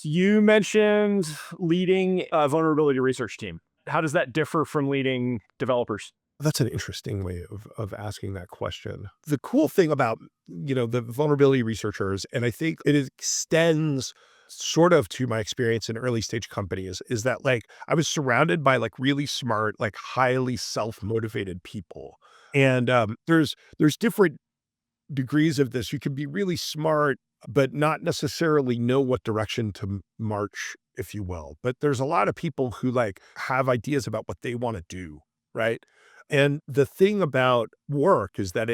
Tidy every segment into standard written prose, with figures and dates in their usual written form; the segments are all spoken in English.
You mentioned leading a vulnerability research team. How does that differ from leading developers? That's an interesting way of asking that question. The cool thing about, the vulnerability researchers, and I think it extends sort of to my experience in early stage companies, is that like I was surrounded by like really smart, like highly self-motivated people. And there's different degrees of this. You can be really smart, but not necessarily know what direction to march, if you will. But there's a lot of people who like have ideas about what they want to do, right? And the thing about work is that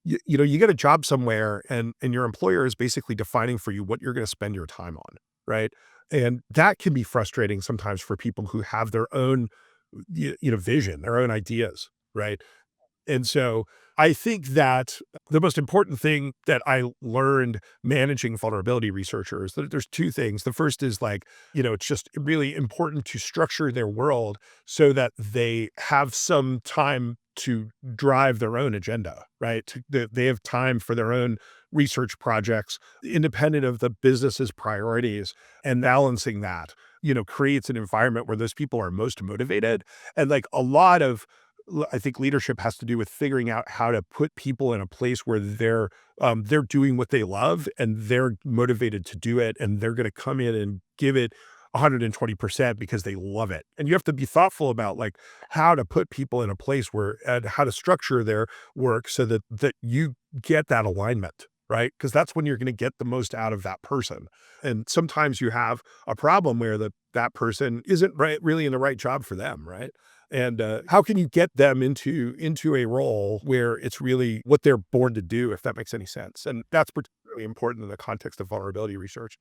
you get a job somewhere and your employer is basically defining for you what you're going to spend your time on, right? And that can be frustrating sometimes for people who have their own vision, their own ideas, right? And so I think that the most important thing that I learned managing vulnerability researchers, there's two things. The first is like, it's just really important to structure their world so that they have some time to drive their own agenda, right? That they have time for their own research projects, independent of the business's priorities, and balancing that, creates an environment where those people are most motivated. And like a lot of I think leadership has to do with figuring out how to put people in a place where they're doing what they love and they're motivated to do it, and they're going to come in and give it 120% because they love it. And you have to be thoughtful about like how to put people in a place where and how to structure their work so that you get that alignment, right? Because that's when you're going to get the most out of that person. And sometimes you have a problem where that person isn't really in the right job for them, right? And how can you get them into a role where it's really what they're born to do, if that makes any sense? And that's particularly important in the context of vulnerability research.